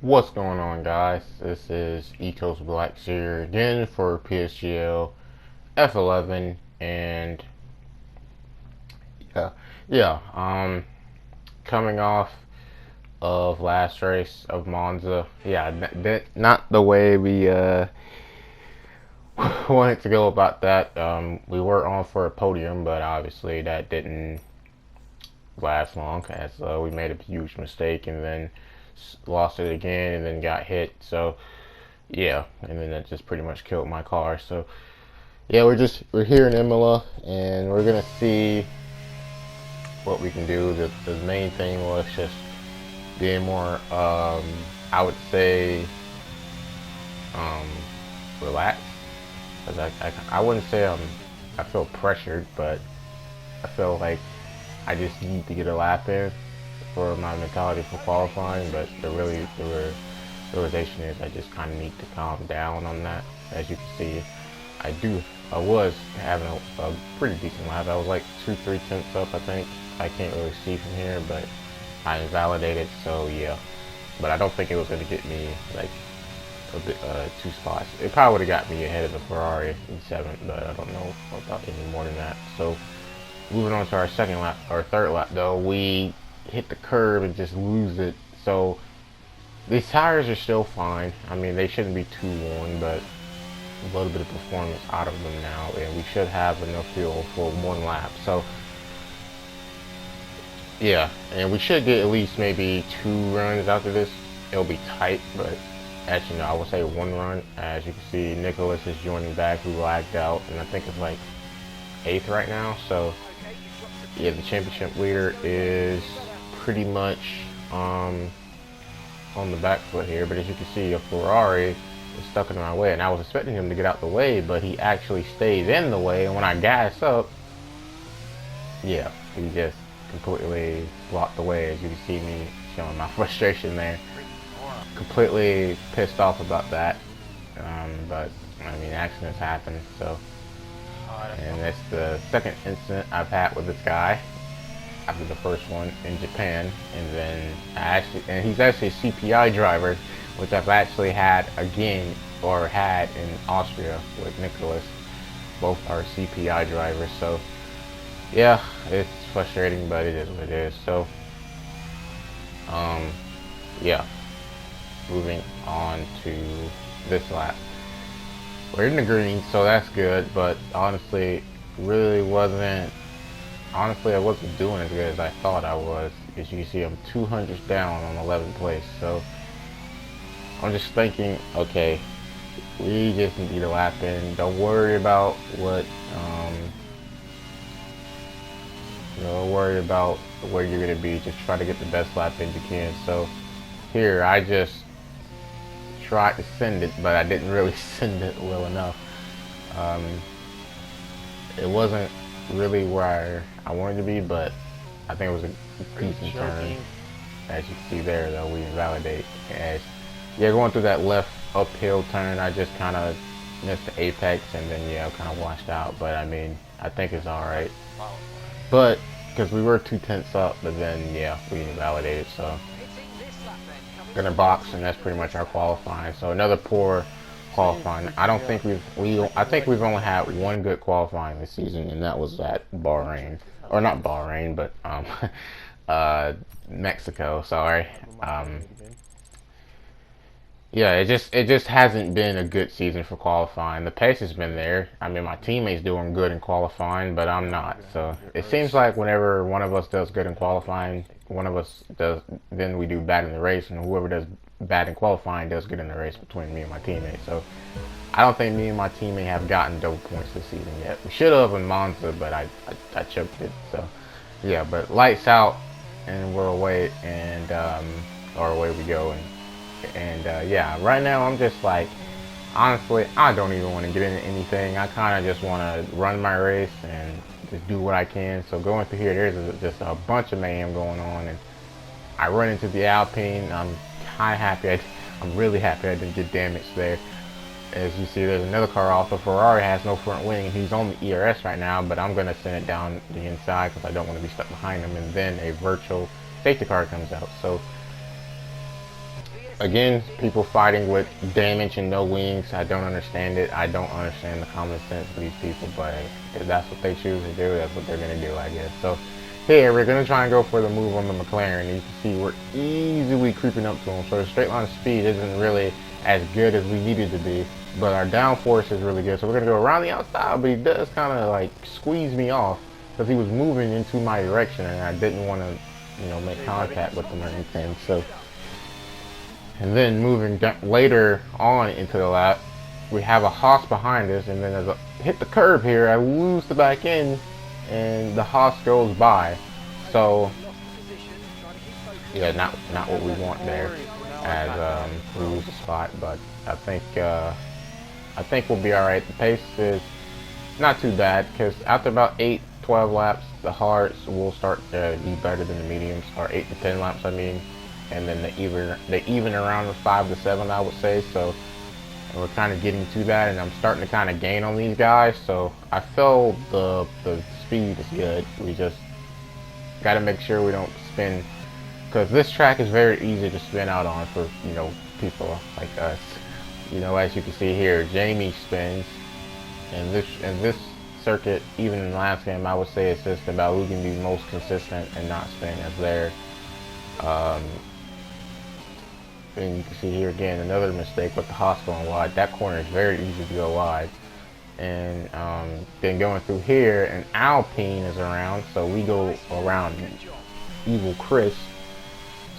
What's going on, guys? This is Ecos Black here again for PSGL F11, and yeah, coming off of last race of Monza. Yeah, not the way we wanted to go about that. We were on for a podium, but obviously that didn't last long as we made a huge mistake and then lost it again and then got hit. So yeah, and then that just pretty much killed my car. So yeah, we're here in Imola and we're gonna see what we can do. The main thing was just being more I would say relaxed, because I wouldn't say I feel pressured, but I feel like I just need to get a lap in for my mentality for qualifying. But the realization is I just kind of need to calm down on that. As you can see, I was having a pretty decent lap. I was like 2-3 tenths up, I think. I can't really see from here, but I invalidated, so yeah. But I don't think it was going to get me like a bit 2 spots. It probably would have got me ahead of the Ferrari in 7th, but I don't know about any more than that. So moving on to our second lap, or third lap though, we hit the curb and just lose it. So these tires are still fine. I mean, they shouldn't be too long, but a little bit of performance out of them now, and we should have enough fuel for 1 lap. So yeah, and we should get at least maybe 2 runs after this. It'll be tight, but actually no, I would say 1 run. As you can see, Nicholas is joining back, who lagged out, and I think it's like 8th right now. So yeah, the championship leader is pretty much on the back foot here. But as you can see, a Ferrari is stuck in my way, and I was expecting him to get out the way, but he actually stays in the way. And when I gas up, yeah, he just completely blocked the way. As you can see me showing my frustration there. Completely pissed off about that. But I mean, accidents happen, so. And that's the second incident I've had with this guy after the first one in Japan. And then he's actually a CPI driver, which I've actually had again, or had in Austria with Nicholas. Both are CPI drivers, so yeah, it's frustrating, but it is what it is. So yeah, moving on to this lap. We're in the green, so that's good, but honestly, I wasn't doing as good as I thought I was. As you can see, I'm 200 down on 11th place, so I'm just thinking, okay, we just need a lap in. Don't worry about what, don't worry about where you're going to be. Just try to get the best lap in you can. So here, I just tried to send it, but I didn't really send it well enough. It wasn't really where I wanted to be, but I think it was a decent turn. As you can see there, though, we invalidate. As yeah, going through that left uphill turn, I just kind of missed the apex, and then yeah, kind of washed out. But I mean, I think it's all right. But because we were 2 tenths up, but then yeah, we invalidated. So gonna box, and that's pretty much our qualifying. So another poor qualifying. I think we've only had 1 good qualifying this season, and that was at Bahrain, or not Bahrain, but Mexico. Sorry. Yeah, it just hasn't been a good season for qualifying. The pace has been there. I mean, my teammate's doing good in qualifying, but I'm not. So it seems like whenever one of us does good in qualifying, one of us does, then we do bad in the race, and whoever does bad in qualifying does good in the race between me and my teammate. So I don't think me and my teammate have gotten double points this season yet. We should have in Monza, but I choked it. So yeah, but lights out, and we're away, and or away we go. And yeah, right now I'm just like, honestly, I don't even want to get into anything. I kind of just want to run my race and just do what I can. So going through here, there's just a bunch of mayhem going on, and I run into the Alpine. I'm kind of happy. I'm really happy I didn't get damaged there. As you see, there's another car off. The Ferrari has no front wing, and he's on the ERS right now, but I'm going to send it down the inside because I don't want to be stuck behind him. And then a virtual safety car comes out. So again, people fighting with damage and no wings. I don't understand it. I don't understand the common sense of these people, but if that's what they choose to do, that's what they're going to do, I guess. So here, we're going to try and go for the move on the McLaren. You can see we're easily creeping up to him. So the straight line speed isn't really as good as we needed to be, but our downforce is really good. So we're going to go around the outside, but he does kind of like squeeze me off because he was moving into my direction, and I didn't want to, you know, make contact with him or anything. So, and then moving later on into the lap, we have a Haas behind us, and then as I hit the curb here, I lose the back end, and the Haas goes by. So, yeah, not what we want there, as we lose the spot. But I think we'll be all right. The pace is not too bad because after about 8-12 laps, the hards will start to be better than the mediums, or 8 to 10 laps, I mean. And then they even around the 5 to 7, I would say. So we're kind of getting to that, and I'm starting to kind of gain on these guys. So I feel the speed is good. We just got to make sure we don't spin, because this track is very easy to spin out on for, you know, people like us. You know, as you can see here, Jamie spins, and this circuit, even in the last game, I would say it's just about who can be most consistent and not spin as there. And you can see here again another mistake with the Haas going wide. That corner is very easy to go wide. And then going through here, an Alpine is around, so we go around Evil Chris.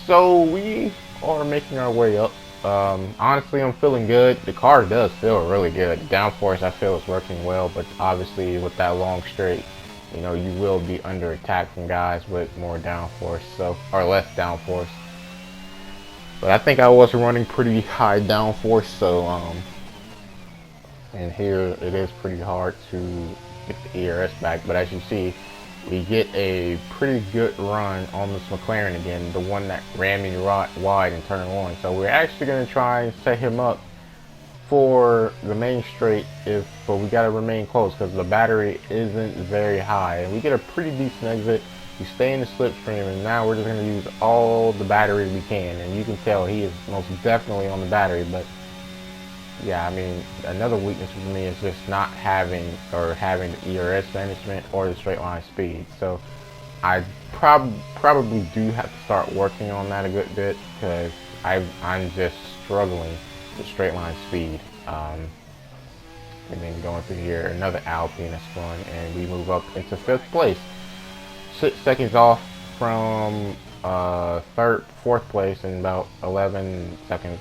So we are making our way up. Honestly, I'm feeling good. The car does feel really good. The downforce, I feel, is working well, but obviously with that long straight, you know, you will be under attack from guys with more downforce, so, or less downforce. But I think I was running pretty high downforce, so and here it is pretty hard to get the ERS back. But as you see, we get a pretty good run on this McLaren again, the one that ran me wide in turn 1. So we're actually going to try and set him up for the main straight, but we got to remain close because the battery isn't very high, and we get a pretty decent exit. We stay in the slipstream, and now we're just going to use all the battery we can, and you can tell he is most definitely on the battery. But yeah, I mean, another weakness for me is just not having the ERS management or the straight line speed. So I probably do have to start working on that a good bit, because I'm just struggling with straight line speed. And then going through here, another Alpine is spun, and we move up into 5th place. 6 seconds off from 4th place, and about 11 seconds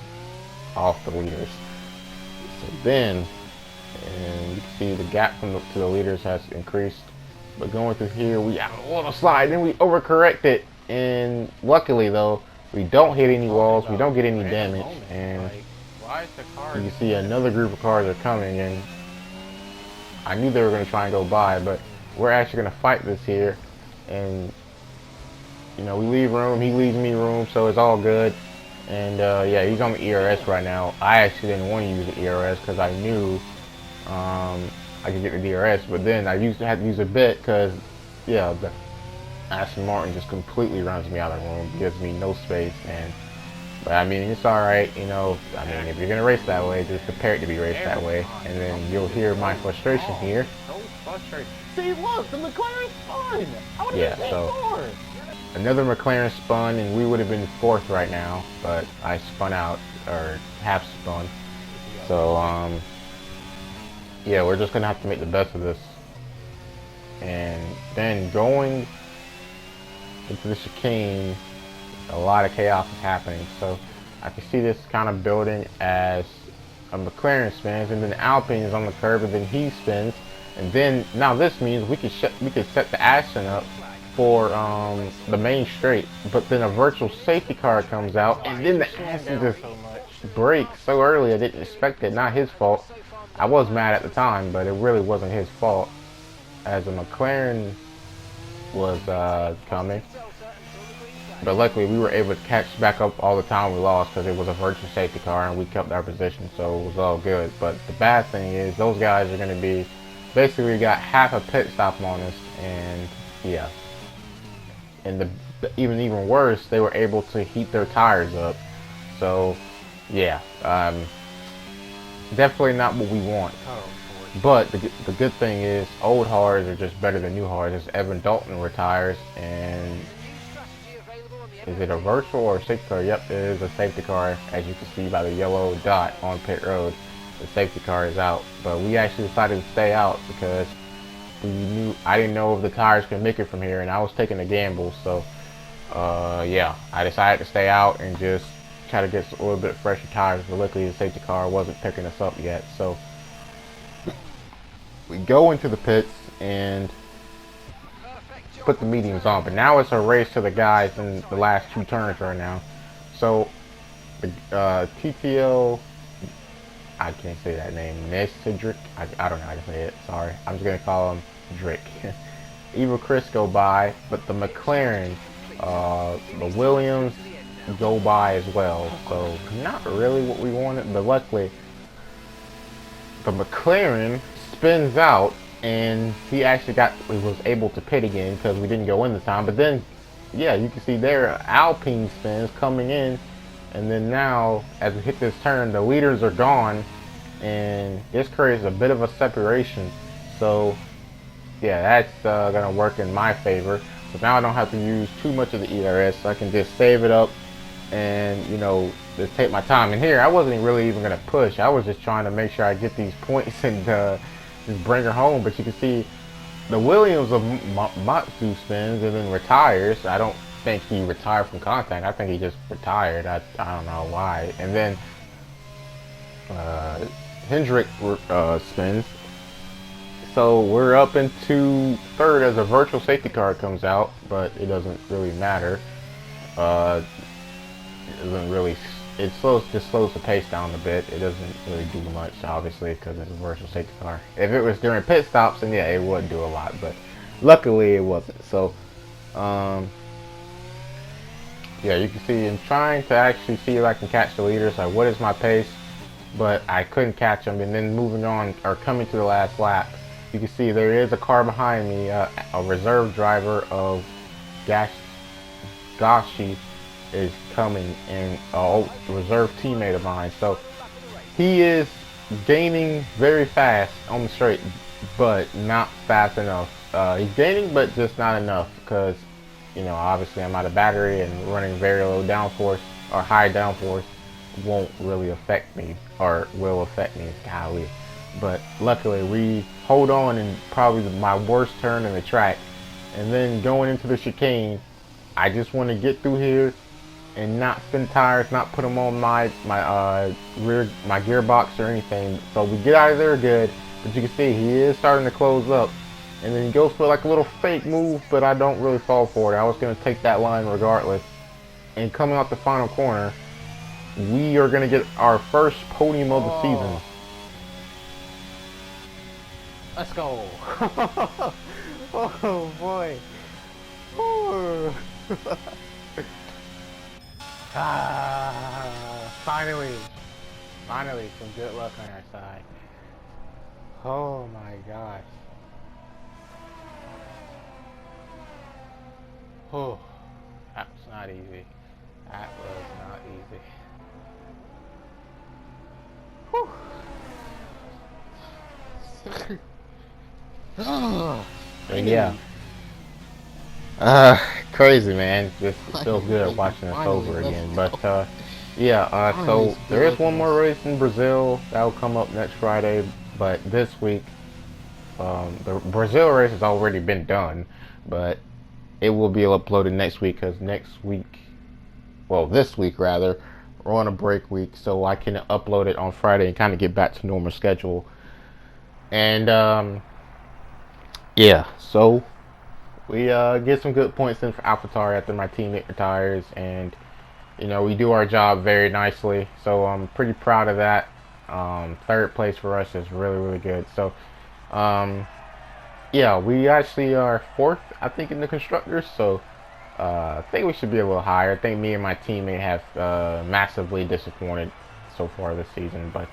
off the leaders. So then, and you can see the gap to the leaders has increased. But going through here, we have a little slide, then we overcorrect it, and luckily though, we don't hit any walls, we don't get any damage, and you can see another group of cars are coming, and I knew they were going to try and go by, but we're actually going to fight this here. And you know, we leave room, he leaves me room, so it's all good. And yeah, he's on the ERS right now. I actually didn't want to use the ERS because I knew I could get the DRS, but then I had to use a bit because, yeah, the Aston Martin just completely runs me out of the room, gives me no space. But I mean, it's all right, you know. I mean, if you're gonna race that way, just prepare it to be raced that way, and then you'll hear my frustration here. See, look, the McLaren spun. Yeah, so another McLaren spun, and we would have been 4th right now, but I spun out, or half spun. So yeah, we're just gonna have to make the best of this. And then going into the chicane, a lot of chaos is happening. So I can see this kind of building as a McLaren spins, and then Alpine is on the curb, and then he spins. And then now this means we could set the Aston up for the main straight, but then a virtual safety car comes out, and then the Aston just brakes so early. I didn't expect it. Not his fault. I was mad at the time, but it really wasn't his fault, as a McLaren was coming. But luckily we were able to catch back up all the time we lost, because it was a virtual safety car and we kept our position, so it was all good. But the bad thing is those guys are going to be basically got half a pit stop on us, and yeah. And even worse, they were able to heat their tires up. So yeah, definitely not what we want. Oh, boy. But the good thing is old hards are just better than new hards. As Evan Dalton retires, and is it a virtual or a safety car? Yep, it is a safety car. As you can see by the yellow dot on pit road, the safety car is out. But we actually decided to stay out because I didn't know if the tires could make it from here, and I was taking a gamble. So yeah, I decided to stay out and just try to get a little bit fresher tires. But luckily, the safety car wasn't picking us up yet. So we go into the pits and put the mediums on, but now it's a race to the guys in the last 2 turns right now. So the TTL, I can't say that name, Nesidrick, I don't know how to say it, sorry. I'm just going to call him Drick. Eva Chris go by, but the McLaren, the Williams go by as well. So not really what we wanted, but luckily the McLaren spins out and he actually was able to pit again because we didn't go in this time. But then, yeah, you can see there Alpine spins coming in, and then now as we hit this turn, the leaders are gone, and this creates a bit of a separation. So yeah, that's gonna work in my favor. So now I don't have to use too much of the ERS, so I can just save it up and, you know, just take my time. And here I wasn't really even gonna push. I was just trying to make sure I get these points and just bring her home. But you can see the Williams of Matsu spins and then retires. I don't think he retired from contact. I think he just retired. I don't know why. And then Hendrick spins. So we're up into third as a virtual safety car comes out, but it doesn't really matter. It doesn't really. It just slows the pace down a bit. It doesn't really do much, obviously, because it's a virtual safety car. If it was during pit stops, then yeah, it would do a lot. But luckily, it wasn't. So, yeah, you can see I'm trying to actually see if I can catch the leaders. Like, what is my pace? But I couldn't catch them. And then moving on, or coming to the last lap, you can see there is a car behind me, a reserve driver of Gashi is coming, and a reserve teammate of mine. So he is gaining very fast on the straight, but not fast enough. He's gaining, but just not enough because, you know, obviously I'm out of battery and running very low downforce or high downforce won't really affect me, or will affect me, golly. But luckily we hold on in probably my worst turn in the track, and then going into the chicane, I just want to get through here and not spin tires, not put them on my gearbox or anything. So we get out of there good, but you can see he is starting to close up, and then he goes for like a little fake move, but I don't really fall for it. I was going to take that line regardless. And coming out the final corner, we are going to get our first podium of the season. Let's go. Oh boy. Oh. Finally some good luck on our side. Oh my gosh. Oh, that was not easy. That was not easy. But yeah. Crazy, man. Just feels good watching this over again. But yeah, so there is one more race in Brazil that will come up next Friday. But this week, the Brazil race has already been done, but it will be uploaded next week because next week, well, this week rather, we're on a break week, so I can upload it on Friday and kind of get back to normal schedule. And yeah, so we get some good points in for Alpha Tauri after my teammate retires, and you know, we do our job very nicely, so I'm pretty proud of that. Third place for us is really good. So yeah, we actually are fourth, I think, in the constructors, so I think we should be a little higher. I think me and my teammate have massively disappointed so far this season, but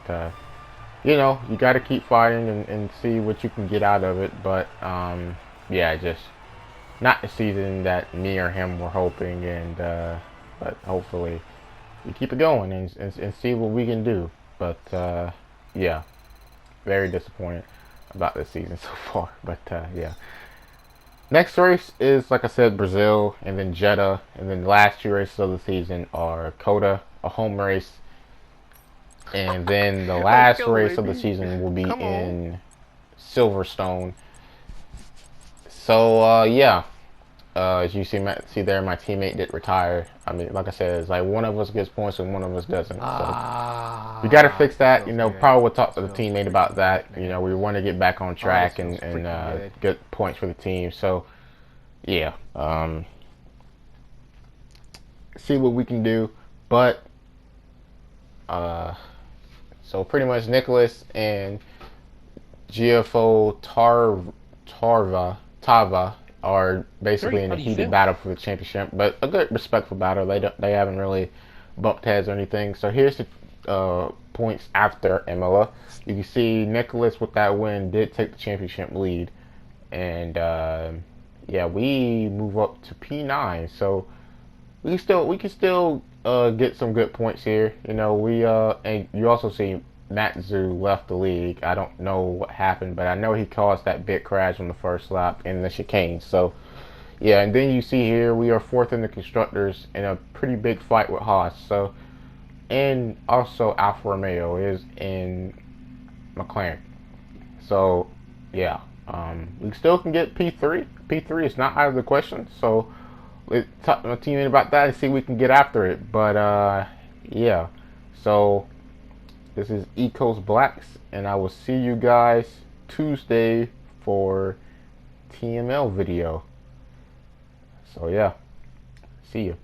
you know, you got to keep fighting and see what you can get out of it. But yeah, just not the season that me or him were hoping, and but hopefully we keep it going and see what we can do. But yeah, very disappointed about this season so far. But yeah. Next race is, like I said, Brazil, and then Jeddah, and then the last two races of the season are Coda, a home race, and then the Let's last go, race of the baby. season will be Come on. in Silverstone. So yeah, as you see there, my teammate did retire. I mean, like I said, it's like one of us gets points and one of us doesn't. So we got to fix This that. feels good. Probably we'll talk This to the feels teammate freaking about that. good, man. We want to get back on Oh, this track feels freaking and good. get points for the team. So yeah, see what we can do. But so pretty much Nicholas and GFO Tava are basically in a heated battle for the championship, but a good respectful battle. They haven't really bumped heads or anything. So here's the points after Imola. You can see Nicholas with that win did take the championship lead, and yeah, we move up to P9. So we can still get some good points here. And you also see Matsu left the league. I don't know what happened, but I know he caused that big crash on the first lap in the chicane. So yeah, and then you see here we are fourth in the constructors in a pretty big fight with Haas. So and also Alfa Romeo is in McLaren. So yeah, we still can get P3. P3 is not out of the question. So let's talk to my teammate about that and see if we can get after it. But yeah, so this is Ecos Blacks, and I will see you guys Tuesday for TML video. So yeah, see you.